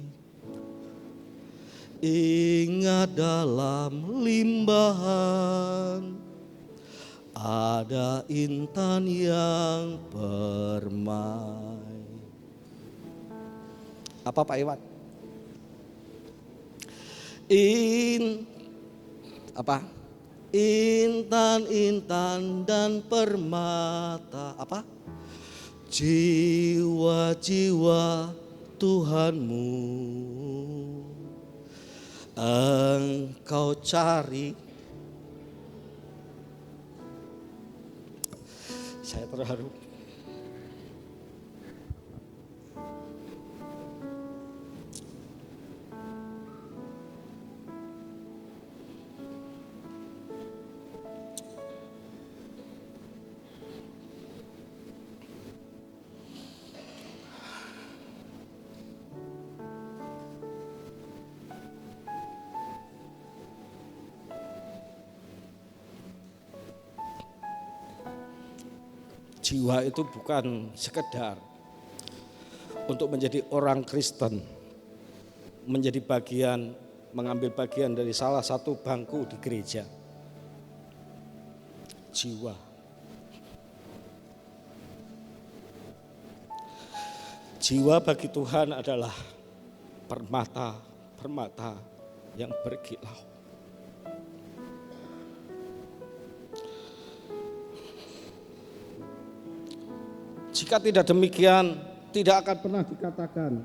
ingat dalam limbahan ada intan yang permai. Apa Pak Iwan? Intan-intan dan permata apa? Jiwa-jiwa Tuhanmu engkau cari. Saya terharu. Jiwa itu bukan sekedar untuk menjadi orang Kristen, menjadi bagian, mengambil bagian dari salah satu bangku di gereja. Jiwa. Jiwa bagi Tuhan adalah permata yang berkilau. Jika tidak demikian, tidak akan pernah dikatakan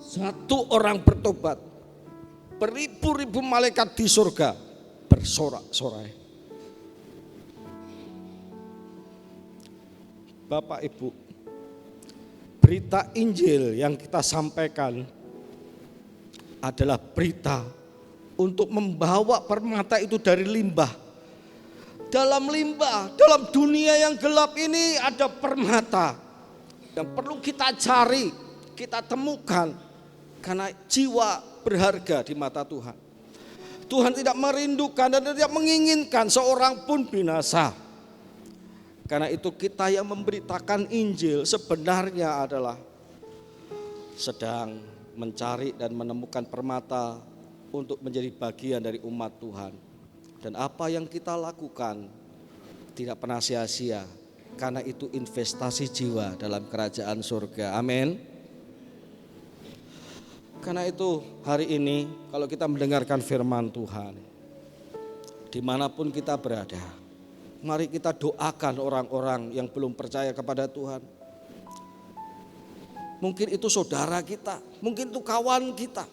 satu orang bertobat, beribu-ribu malaikat di surga bersorak-sorai. Bapak Ibu, berita Injil yang kita sampaikan adalah berita untuk membawa permata itu dari limbah. Dalam limbah, dalam dunia yang gelap ini ada permata yang perlu kita cari, kita temukan, karena jiwa berharga di mata Tuhan. Tuhan tidak merindukan dan tidak menginginkan seorang pun binasa. Karena itu kita yang memberitakan Injil sebenarnya adalah sedang mencari dan menemukan permata untuk menjadi bagian dari umat Tuhan. Dan apa yang kita lakukan tidak pernah sia-sia, karena itu investasi jiwa dalam kerajaan surga. Amin. Karena itu hari ini kalau kita mendengarkan firman Tuhan, dimanapun kita berada, mari kita doakan orang-orang yang belum percaya kepada Tuhan. Mungkin itu saudara kita, mungkin itu kawan kita,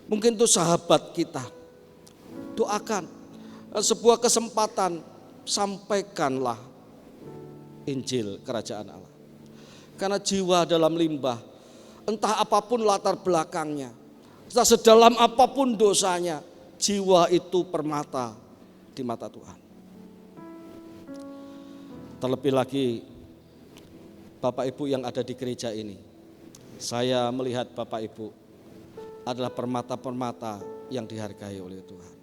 mungkin itu sahabat kita. Doakan, sebuah kesempatan, sampaikanlah Injil kerajaan Allah. Karena jiwa dalam limbah, entah apapun latar belakangnya, entah sedalam apapun dosanya, Jiwa itu permata di mata Tuhan. Terlebih lagi Bapak Ibu yang ada di gereja ini, saya melihat Bapak Ibu adalah permata-permata yang dihargai oleh Tuhan.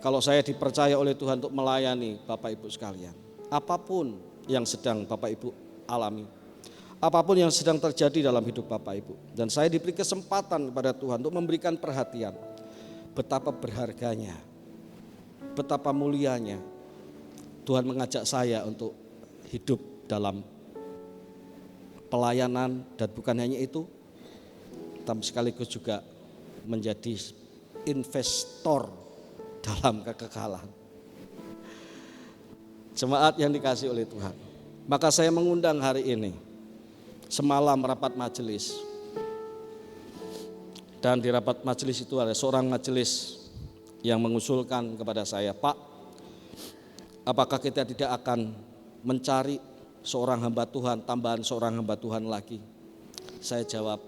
Kalau saya dipercaya oleh Tuhan untuk melayani Bapak Ibu sekalian, apapun yang sedang Bapak Ibu alami, apapun yang sedang terjadi dalam hidup Bapak Ibu, dan saya diberi kesempatan kepada Tuhan untuk memberikan perhatian, betapa berharganya, betapa mulianya Tuhan mengajak saya untuk hidup dalam pelayanan, dan bukan hanya itu, tapi sekaligus juga menjadi investor dalam kekekalan. Jemaat yang dikasihi oleh Tuhan, maka saya mengundang hari ini, semalam rapat majelis, dan di rapat majelis itu ada seorang majelis yang mengusulkan kepada saya, Pak, apakah kita tidak akan mencari seorang hamba Tuhan, tambahan seorang hamba Tuhan lagi? Saya jawab,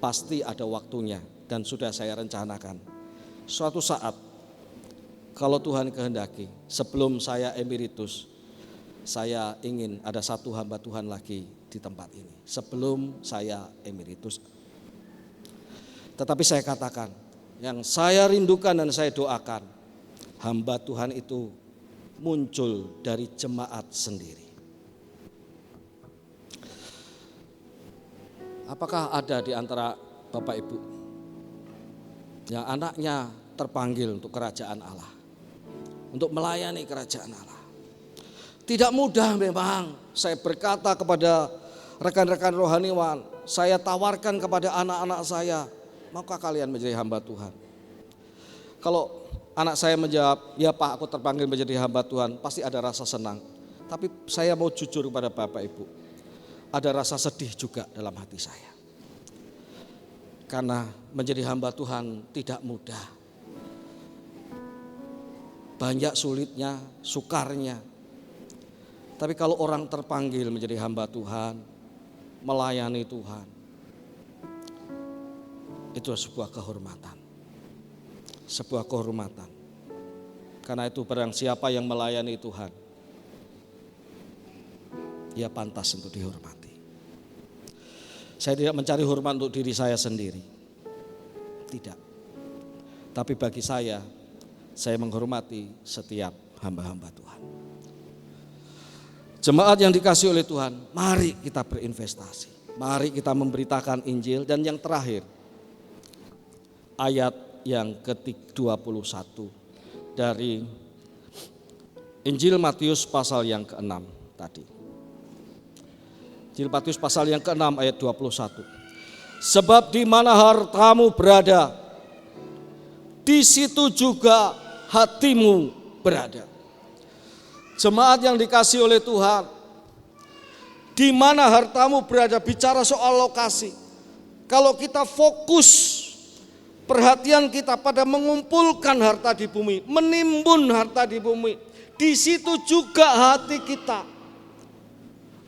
pasti ada waktunya dan sudah saya rencanakan. Suatu saat, kalau Tuhan kehendaki, sebelum saya emeritus, saya ingin ada satu hamba Tuhan lagi di tempat ini. Sebelum saya emeritus. Tetapi saya katakan, yang saya rindukan dan saya doakan, hamba Tuhan itu muncul dari jemaat sendiri. Apakah ada di antara Bapak Ibu yang anaknya terpanggil untuk kerajaan Allah, untuk melayani kerajaan Allah? Tidak mudah memang. Saya berkata kepada rekan-rekan rohaniwan, saya tawarkan kepada anak-anak saya, maukah kalian menjadi hamba Tuhan? Kalau anak saya menjawab, ya Pak, aku terpanggil menjadi hamba Tuhan, pasti ada rasa senang. Tapi saya mau jujur kepada Bapak Ibu, ada rasa sedih juga dalam hati saya. Karena menjadi hamba Tuhan tidak mudah. Banyak sulitnya, sukarnya. Tapi kalau orang terpanggil menjadi hamba Tuhan, melayani Tuhan, itu sebuah kehormatan. Sebuah kehormatan. Karena itu barang siapa yang melayani Tuhan, ia pantas untuk dihormati. Saya tidak mencari hormat untuk diri saya sendiri. Tidak. Tapi bagi saya menghormati setiap hamba-hamba Tuhan. Jemaat yang dikasihi oleh Tuhan, mari kita berinvestasi. Mari kita memberitakan Injil. Dan yang terakhir, ayat yang ke-21 dari Injil Matius pasal yang ke-6 tadi. Injil Matius pasal yang ke-6 ayat 21. Sebab di mana hartamu berada, di situ juga hatimu berada. Jemaat yang dikasihi oleh Tuhan, di mana hartamu berada, bicara soal lokasi. Kalau kita fokus perhatian kita pada mengumpulkan harta di bumi, menimbun harta di bumi, di situ juga hati kita.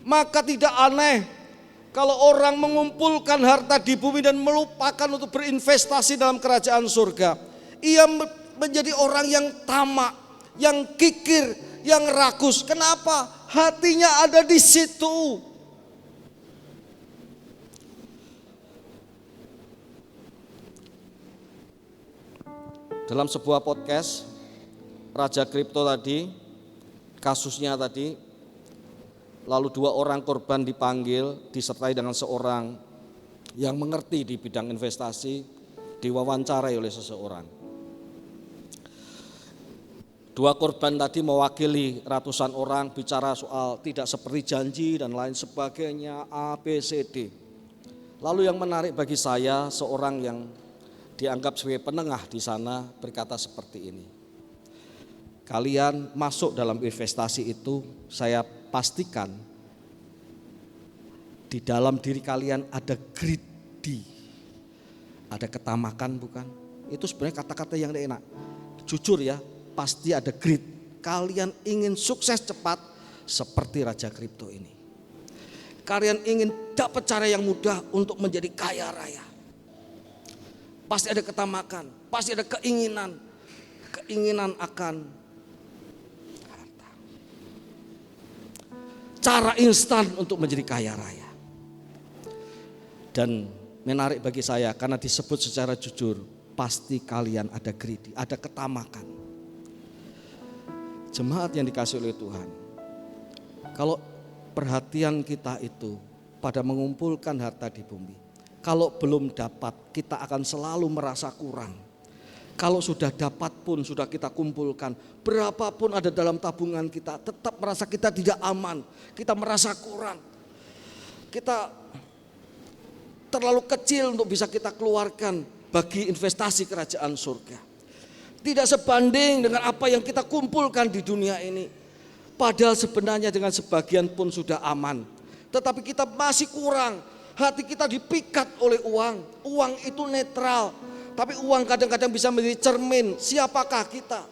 Maka tidak aneh kalau orang mengumpulkan harta di bumi dan melupakan untuk berinvestasi dalam kerajaan surga. Ia menjadi orang yang tamak, yang kikir, yang rakus. Kenapa? Hatinya ada di situ. Dalam sebuah podcast, Raja Kripto tadi, kasusnya tadi, lalu 2 orang korban dipanggil, disertai dengan seorang yang mengerti di bidang investasi, diwawancarai oleh seseorang. 2 korban tadi mewakili ratusan orang, bicara soal tidak seperti janji dan lain sebagainya, A, B, C, D. Lalu yang menarik bagi saya, seorang yang dianggap sebagai penengah di sana berkata seperti ini. Kalian masuk dalam investasi itu, saya pastikan di dalam diri kalian ada greedy, ada ketamakan, bukan? Itu sebenarnya kata-kata yang tidak enak. Jujur ya, pasti ada greed. Kalian ingin sukses cepat seperti Raja Kripto ini. Kalian ingin dapat cara yang mudah untuk menjadi kaya raya. pasti ada ketamakan, pasti ada keinginan akan harta. Cara instan untuk menjadi kaya raya. Dan menarik bagi saya karena disebut secara jujur, pasti kalian ada greedy, ada ketamakan. Jemaat yang dikasihi oleh Tuhan, kalau perhatian kita itu pada mengumpulkan harta di bumi, kalau belum dapat kita akan selalu merasa kurang. Kalau sudah dapat pun sudah kita kumpulkan, berapapun ada dalam tabungan kita, tetap merasa kita tidak aman, kita merasa kurang. Kita terlalu kecil untuk bisa kita keluarkan bagi investasi kerajaan surga. Tidak sebanding dengan apa yang kita kumpulkan di dunia ini. Padahal sebenarnya dengan sebagian pun sudah aman. Tetapi kita masih kurang. Hati kita dipikat oleh uang. Uang itu netral. Tapi uang kadang-kadang bisa menjadi cermin siapakah kita.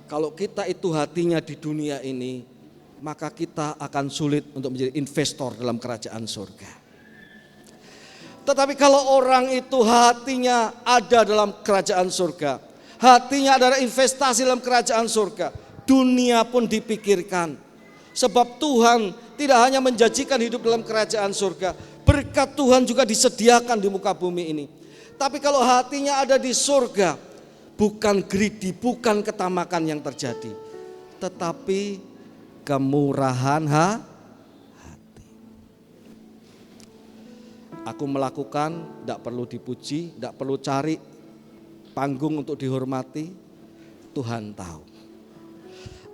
Kalau kita itu hatinya di dunia ini, maka kita akan sulit untuk menjadi investor dalam kerajaan surga. Tetapi kalau orang itu hatinya ada dalam kerajaan surga, hatinya adalah investasi dalam kerajaan surga, dunia pun dipikirkan. Sebab Tuhan tidak hanya menjanjikan hidup dalam kerajaan surga, berkat Tuhan juga disediakan di muka bumi ini. Tapi kalau hatinya ada di surga, bukan greedy, bukan ketamakan yang terjadi, tetapi kemurahan hati. Aku melakukan, tidak perlu dipuji, tidak perlu cari panggung untuk dihormati. Tuhan tahu.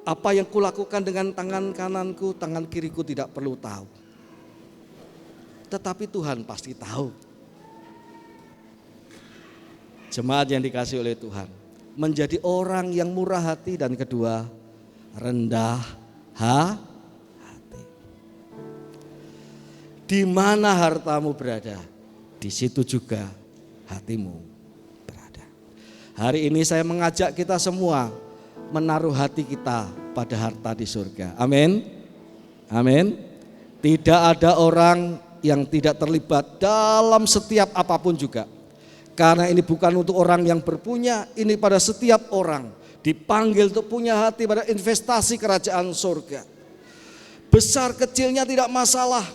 Apa yang kulakukan dengan tangan kananku, tangan kiriku tidak perlu tahu. Tetapi Tuhan pasti tahu. Jemaat yang dikasihi oleh Tuhan, menjadi orang yang murah hati dan kedua rendah hati. Di mana hartamu berada, di situ juga hatimu berada. Hari ini saya mengajak kita semua menaruh hati kita pada harta di surga. Amin. Amin. Tidak ada orang yang tidak terlibat dalam setiap apapun juga. Karena ini bukan untuk orang yang berpunya, ini pada setiap orang dipanggil untuk punya hati pada investasi kerajaan surga. Besar kecilnya tidak masalah,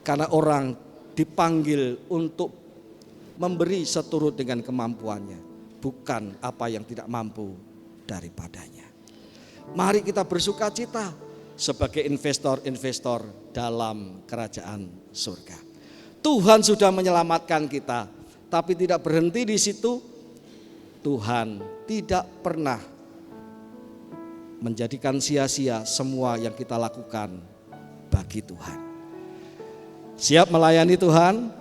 karena orang dipanggil untuk memberi seturut dengan kemampuannya, bukan apa yang tidak mampu daripadanya. Mari kita bersuka cita sebagai investor-investor dalam kerajaan surga. Tuhan sudah menyelamatkan kita. Tapi tidak berhenti di situ. Tuhan tidak pernah menjadikan sia-sia semua yang kita lakukan bagi Tuhan. Siap melayani Tuhan,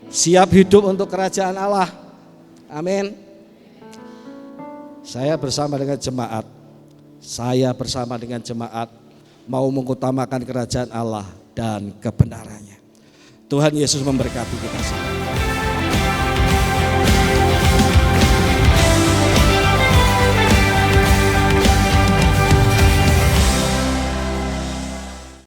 siap hidup untuk kerajaan Allah. Amin. Saya bersama dengan jemaat mau mengutamakan kerajaan Allah dan kebenarannya. Tuhan Yesus memberkati kita semua.